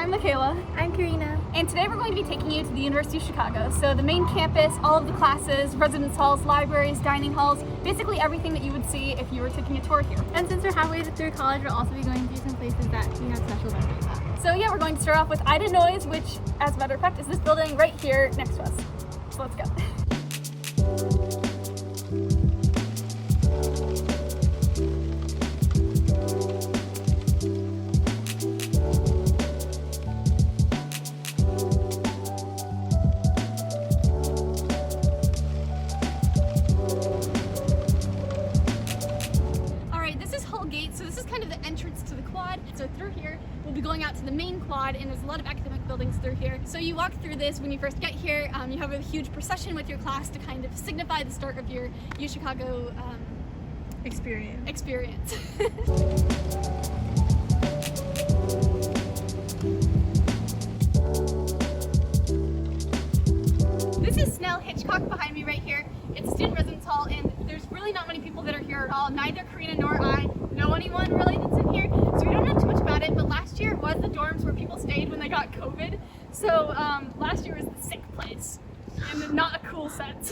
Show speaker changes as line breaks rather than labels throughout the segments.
I'm Michaela.
I'm Karina.
And today we're going to be taking you to the University of Chicago. So the main campus, all of the classes, residence halls, libraries, dining halls, basically everything that you would see if you were taking a tour here.
And since we're halfway through college, we'll also be going through some places that we have special memories at.
So yeah, we're going to start off with Noyes, which, as a matter of fact, is this building right here next to us. So let's go. So this is kind of the entrance to the quad. So through here, we'll be going out to the main quad, and there's a lot of academic buildings through here. So you walk through this when you first get here. You have a huge procession with your class to kind of signify the start of your UChicago experience. This is Snell-Hitchcock behind me right here. It's a student residence hall, and there's really not many people that are here at all. Neither Karina nor I know anyone really that's in here, so we don't know too much about it. But last year was the dorms where people stayed when they got COVID. So last year was the sick place, and in not a cool sense.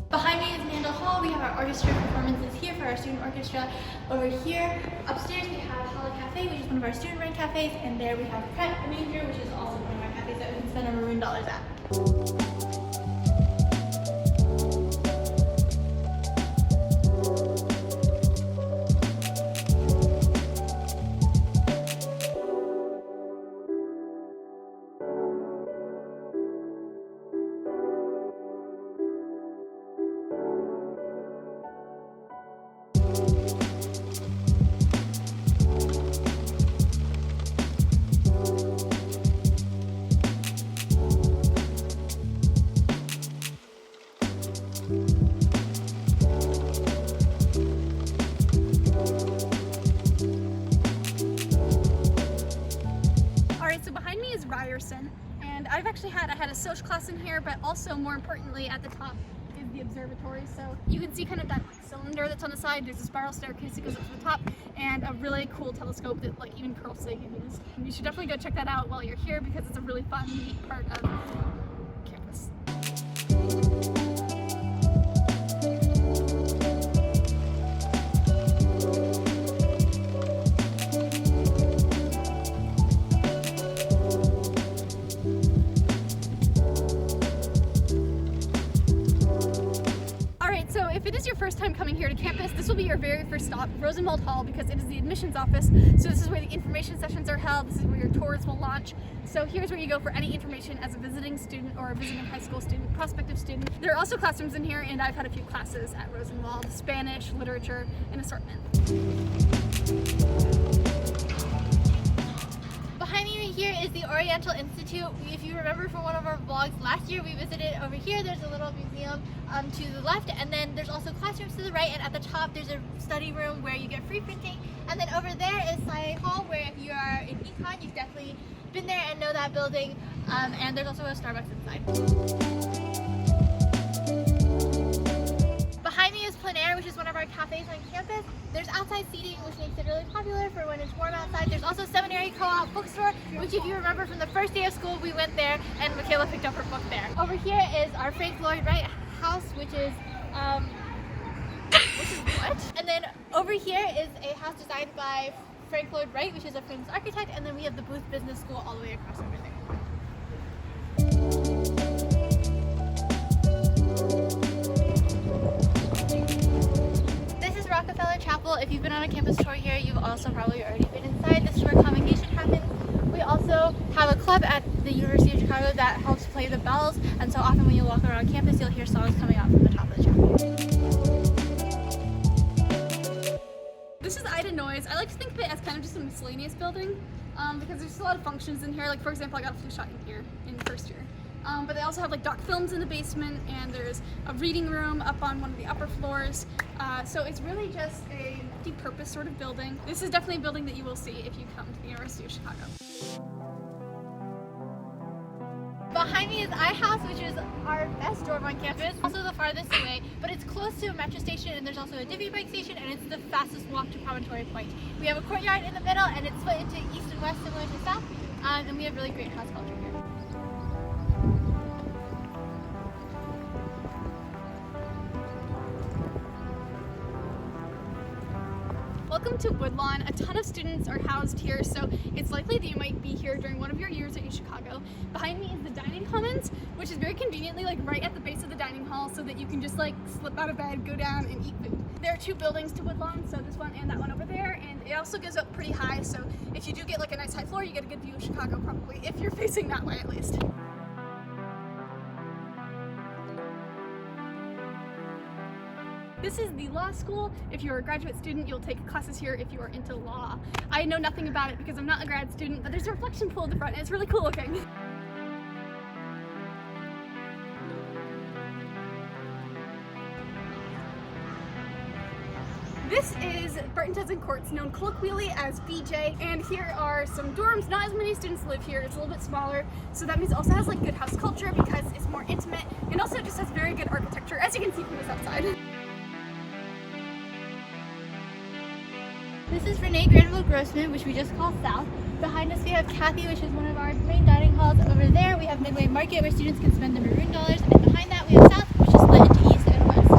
Behind me is Mandel Hall. We have our orchestra performances here for our student orchestra. Over here, upstairs, we have Hall Cafe, which is one of our student-run cafes, and there we have Prep Manger, which is also one of our cafes that we can spend our maroon dollars at.
Ryerson, and I've actually had a social class in here, but also more importantly at the top is the observatory. So you can see kind of that cylinder that's on the side. There's a spiral staircase that goes up to the top, and a really cool telescope that like even Carl Sagan used. You should definitely go check that out while you're here because it's a really fun, neat part of campus. So if it is your first time coming here to campus, this will be your very first stop, Rosenwald Hall, because it is the admissions office. So this is where the information sessions are held. This is where your tours will launch. So here's where you go for any information as a visiting student or a visiting high school student, prospective student. There are also classrooms in here, and I've had a few classes at Rosenwald: Spanish, literature, and assortment.
Behind me right here is the Oriental Institute. If you remember from one of our vlogs last year, we visited over here. There's a little museum to the left, and then there's also classrooms to the right, and at the top there's a study room where you get free printing. And then over there is saieh Hall, where if you are in econ, you've definitely been there and know that building. And there's also a Starbucks inside. Behind me is plein, which is one of our cafes on campus. There's outside seating, which makes it really popular for when it's warm outside. There's also seminary co-op bookstore, which if you remember from the first day of school, we went there and Michaela picked up her book there. Over here is our Frank Lloyd Wright house, which is what? And then over here is a house designed by Frank Lloyd Wright, which is a famous architect, and then we have the Booth Business School all the way across over there. Rockefeller Chapel. If you've been on a campus tour here, you've also probably already been inside. This is where convocation happens. We also have a club at the University of Chicago that helps play the bells, and so often when you walk around campus, you'll hear songs coming out from the top of the chapel.
This is Noyes. I like to think of it as kind of just a miscellaneous building because there's a lot of functions in here. Like for example, I got a flu shot in here in first year. But they also have like doc films in the basement, and there's a reading room up on one of the upper floors. So it's really just a multi-purpose sort of building. This is definitely a building that you will see if you come to the University of Chicago.
Behind me is iHouse, which is our best dorm on campus, also the farthest away, but it's close to a metro station, and there's also a divvy bike station, and it's the fastest walk to Promontory Point. We have a courtyard in the middle, and it's split into east and west similar to south, and we have really great house culture here.
Welcome to Woodlawn. A ton of students are housed here, so it's likely that you might be here during one of your years at UChicago. Behind me is the dining commons, which is very conveniently like right at the base of the dining hall, so that you can just like slip out of bed, go down, and eat food. There are 2 buildings to Woodlawn, so this one and that one over there, and it also goes up pretty high, so if you do get like a nice high floor, you get a good view of Chicago probably, if you're facing that way at least. This is the law school. If you're a graduate student, you'll take classes here if you are into law. I know nothing about it because I'm not a grad student, but there's a reflection pool at the front and it's really cool looking. This is Burton Courts, known colloquially as BJ, and here are some dorms. Not as many students live here, it's a little bit smaller, so that means it also has like good house culture because it's more intimate, and also it just has very good architecture, as you can see from this outside.
This is Renee Granville Grossman, which we just call South. Behind us we have Cathey, which is one of our main dining halls. Over there we have Midway Market, where students can spend their maroon dollars, and behind that we have South, which is split into east and west.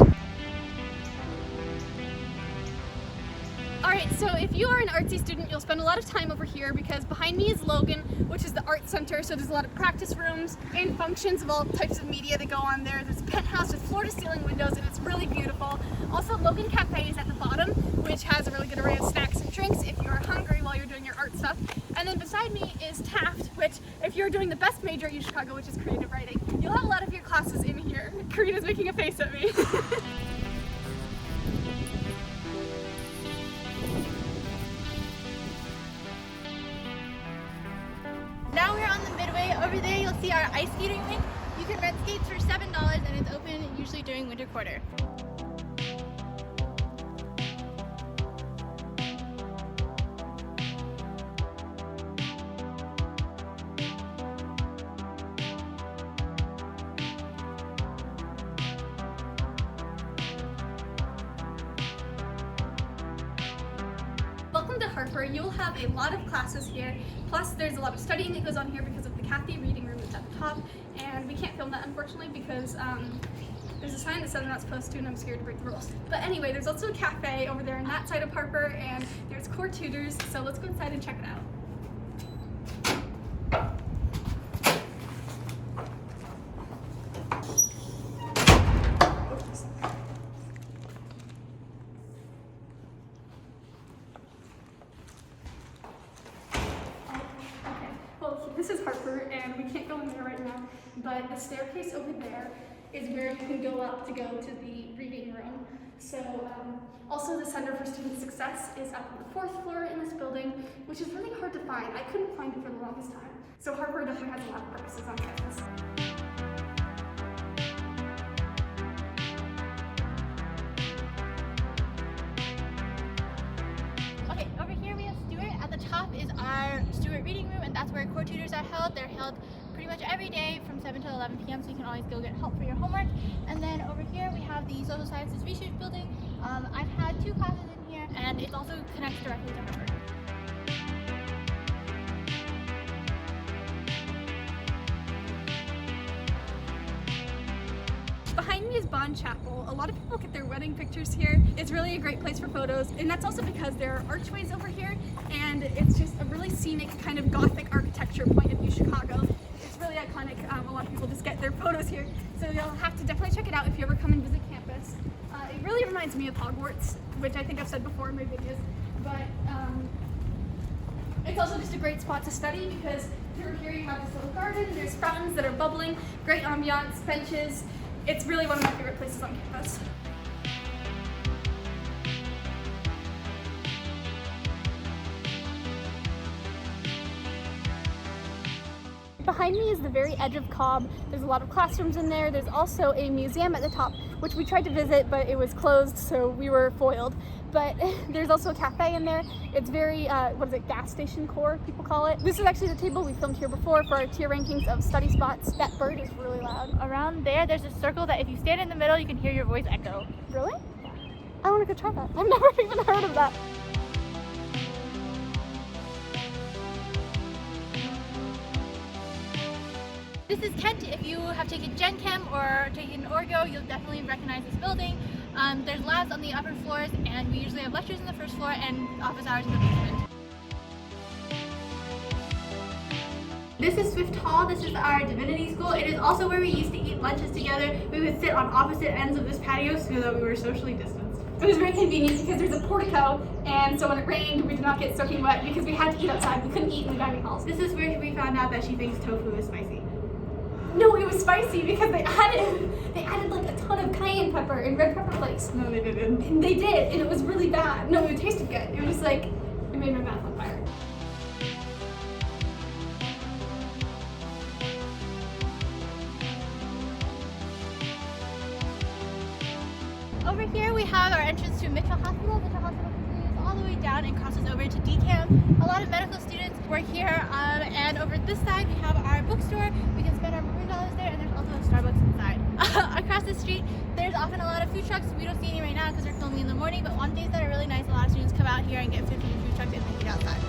Alright, so if you are an artsy student, you'll spend a lot of time over here because behind me is Logan, which is the art center, so there's a lot of practice rooms and functions of all types of media that go on there. There's a penthouse with floor-to-ceiling windows and it's really beautiful. Also, Logan Cafe is at the bottom, which has a really good array of snacks and drinks if you're hungry while you're doing your art stuff. And then beside me is Taft, which if you're doing the best major at UChicago, which is creative writing, you'll have a lot of your classes in here. Karina's making a face at me.
Now we're on the Midway. Over there you'll see our ice skating rink. You can rent skates for $7 and it's open usually during winter quarter.
Welcome to Harper. You'll have a lot of classes here, plus there's a lot of studying that goes on here because of the cathey reading room that's at the top, and we can't film that unfortunately because there's a sign that says I'm not supposed to and I'm scared to break the rules. But anyway, there's also a cafe over there on that side of Harper, and there's core tutors, so let's go inside and check it out. This is Harper, and we can't go in there right now, but the staircase over there is where you can go up to go to the reading room. So also the Center for Student Success is up on the 4th floor in this building, which is really hard to find. I couldn't find it for the longest time. So Harper definitely has a lot of purposes on campus.
Okay, over here we have Stuart. At the top is our Stuart reading room, and that's where core tutors are held. They're held pretty much every day from 7 to 11 p.m. so you can always go get help for your homework. And then over here we have the Social Sciences Research Building. I've had 2 classes in here, and it also connects directly to Harper.
Behind me is Bond Chapel. A lot of people get their wedding pictures here. It's really a great place for photos, and that's also because there are archways over here, and it's just a really scenic kind of Gothic architecture point of view Chicago. It's really iconic. A lot of people just get their photos here, so you'll have to definitely check it out if you ever come and visit campus. It really reminds me of Hogwarts, which I think I've said before in my videos, but it's also just a great spot to study because through here you have this little garden, there's fountains that are bubbling, great ambiance, benches. It's really one of my favorite places on campus. Behind me is the very edge of Cobb. There's a lot of classrooms in there. There's also a museum at the top, which we tried to visit, but it was closed, so we were foiled. but there's also a cafe in there. It's very, what is it, gas station core, people call it. This is actually the table we filmed here before for our tier rankings of study spots. That bird is really loud.
Around there's a circle that if you stand in the middle, you can hear your voice echo.
Really? Yeah. I want to go try that. I've never even heard of that.
This is Kent. If you have taken Gen Chem or taken Orgo, you'll definitely recognize this building. There's labs on the upper floors, and we usually have lectures on the first floor and office hours in the basement. This is Swift Hall. This is our divinity school. It is also where we used to eat lunches together. We would sit on opposite ends of this patio so that we were socially distanced.
It was very convenient because there's a portico, and so when it rained, we did not get soaking wet because we had to eat outside. We couldn't eat in the dining halls.
This is where we found out that she thinks tofu is spicy.
No, it was spicy because they added like a ton of cayenne pepper and red pepper flakes.
No, they didn't.
And they did, and it was really bad. No, it tasted good. It was just like, it made my mouth on fire.
Over here we have our entrance to Mitchell Hospital. Mitchell Hospital continues all the way down and crosses over to DCAM. A lot of medical students work here, and over this side we have our bookstore. We can spend our maroon dollars there, and there's also a Starbucks inside. Across the street, there's often a lot of food trucks. We don't see any right now because they're filming in the morning, but on days that are really nice, a lot of students come out here and get 15 food trucks and they eat outside.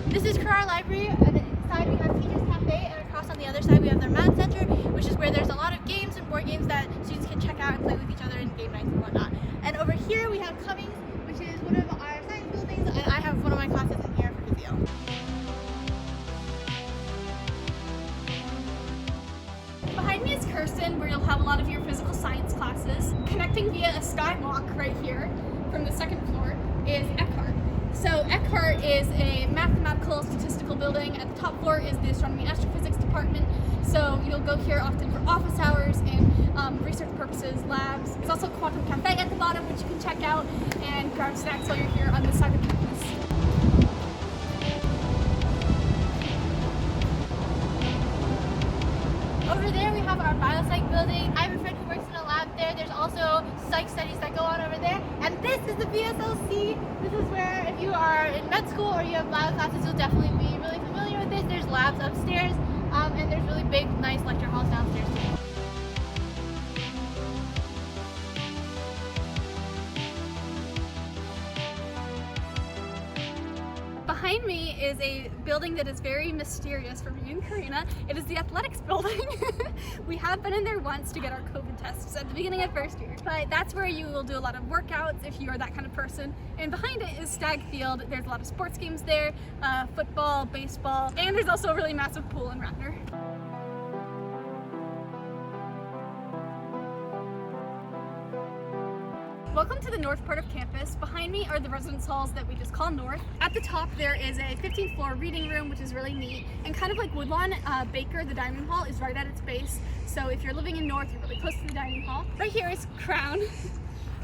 This is Kerrar Library. On the side we have Teachers Cafe, and across on the other side we have their Math Center, which is where there's a lot of games and board games that students can check out and play with each other in game nights and whatnot. And over here we have Cummings, which is one of our science buildings, and I have one of my classes in here for physio.
Behind me is Kersten, where you'll have a lot of your physical science classes. Connecting via a skywalk right here from the second floor is Eckhardt. So Eckhardt is a mathematical statistical building. At the top floor is the astronomy and astrophysics department. So you'll go here often for office hours and research purposes, labs. There's also a quantum cafe at the bottom, which you can check out and grab snacks while you're here on this side of campus.
Over there we have our biopsych building. I have a friend who works in a lab there. There's also psych studies that go on over there. And this is the BSLC. This is where if you are in med school or you have bio classes, you'll definitely be really familiar with this. There's labs upstairs, and there's really big, nice lecture halls downstairs too.
Behind me is a building that is very mysterious for me and Karina. It is the athletics building. We have been in there once to get our COVID tests at the beginning of first year, but that's where you will do a lot of workouts if you are that kind of person. And behind it is Stag Field. There's a lot of sports games there, football, baseball, and there's also a really massive pool in Ratner. Welcome to the north part of campus. Behind me are the residence halls that we just call north. At the top there is a 15th floor reading room, which is really neat. And kind of like Woodlawn, Baker, the dining hall, is right at its base. So if you're living in north, you're really close to the dining hall. Right here is Crown.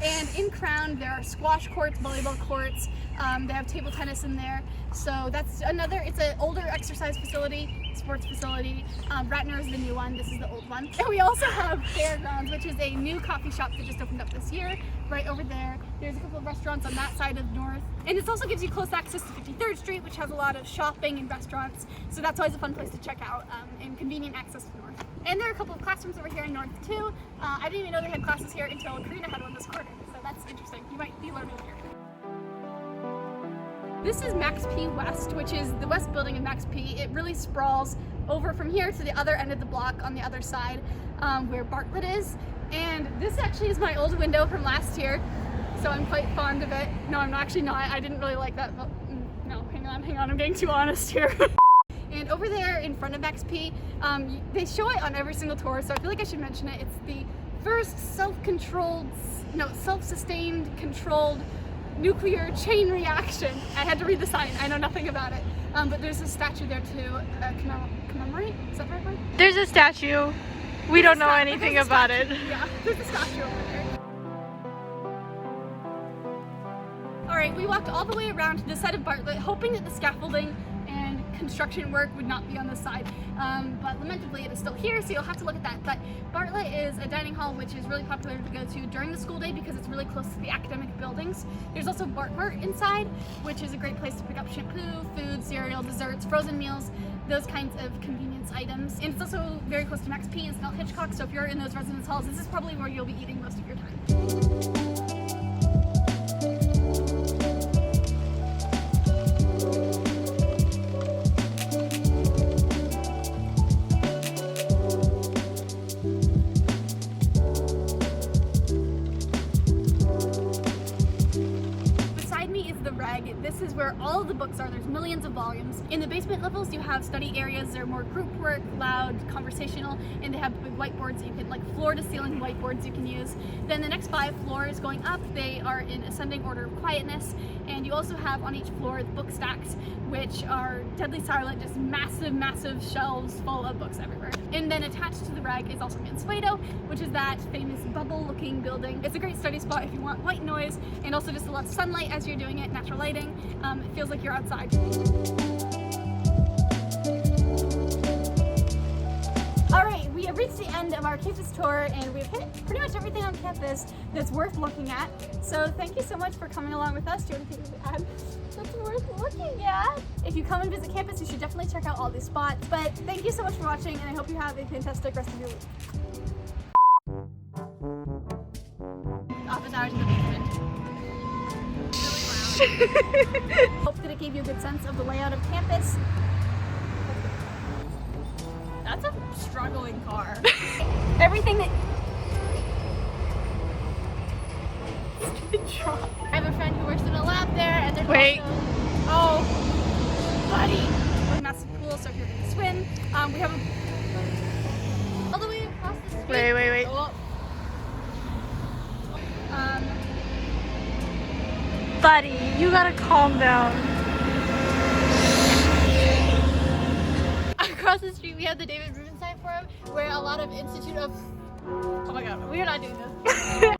And in Crown there are squash courts, volleyball courts, they have table tennis in there. So that's another, it's an older exercise facility, sports facility. Ratner is the new one, this is the old one. And we also have Fairgrounds, which is a new coffee shop that just opened up this year. Right over there, there's a couple of restaurants on that side of north. And it also gives you close access to 53rd Street, which has a lot of shopping and restaurants. So that's always a fun place to check out, and convenient access to north. And there are a couple of classrooms over here in north too. I didn't even know they had classes here until Karina had one this quarter. So that's interesting. You might be learning here. This is Max P West, which is the west building of Max P. It really sprawls over from here to the other end of the block on the other side, where Bartlett is. And this actually is my old window from last year, so I'm quite fond of it. No, I'm actually not. I didn't really like that. But, no, hang on, I'm being too honest here. And over there in front of Max P, they show it on every single tour, so I feel like I should mention it. It's the first self-sustained, controlled nuclear chain reaction. I had to read the sign. I know nothing about it. But there's a statue there to commemorate. Is that the right word?
There's a statue. We don't know anything about it.
Yeah, there's a statue over there. Alright, we walked all the way around to the side of Bartlett, hoping that the scaffolding and construction work would not be on this side. But lamentably it is still here, so you'll have to look at that. But Bartlett is a dining hall which is really popular to go to during the school day because it's really close to the academic buildings. There's also Bartlett inside, which is a great place to pick up shampoo, food, cereal, desserts, frozen meals, those kinds of convenience items. And it's also very close to Max P and Snell-Hitchcock, so if you're in those residence halls, this is probably where you'll be eating most of your time. This is where all of the books are. There's millions of volumes. In the basement levels, you have study areas. They're more group work, loud, conversational, and they have big whiteboards that you can, like floor-to-ceiling whiteboards you can use. Then the next 5 floors going up, they are in ascending order of quietness, and you also have on each floor the book stacks, which are deadly silent, just massive shelves full of books everywhere. And then attached to the rag is also mansueto, which is that famous bubble-looking building. It's a great study spot if you want white noise and also just a lot of sunlight as you're doing it, natural lighting. It feels like you're outside. Alright, we have reached the end of our campus tour and we've hit pretty much everything on campus that's worth looking at. So thank you so much for coming along with us. Do you have anything to add that's worth looking at? If you come and visit campus, you should definitely check out all these spots. But thank you so much for watching and I hope you have a fantastic rest of your week.
Office hours in the basement.
Hope that it gave you a good sense of the layout of campus.
That's a struggling car.
Everything that...
I have a friend who works in a lab there and there's
Wait.
also... Oh, buddy.
A massive pool, so if you're going to swim, we have a...
All the way across the street.
Wait.
Oh.
Buddy, you gotta calm down.
Across the street we have the David Rubenstein Forum where a lot of Institute of... Oh my god, we are not doing this.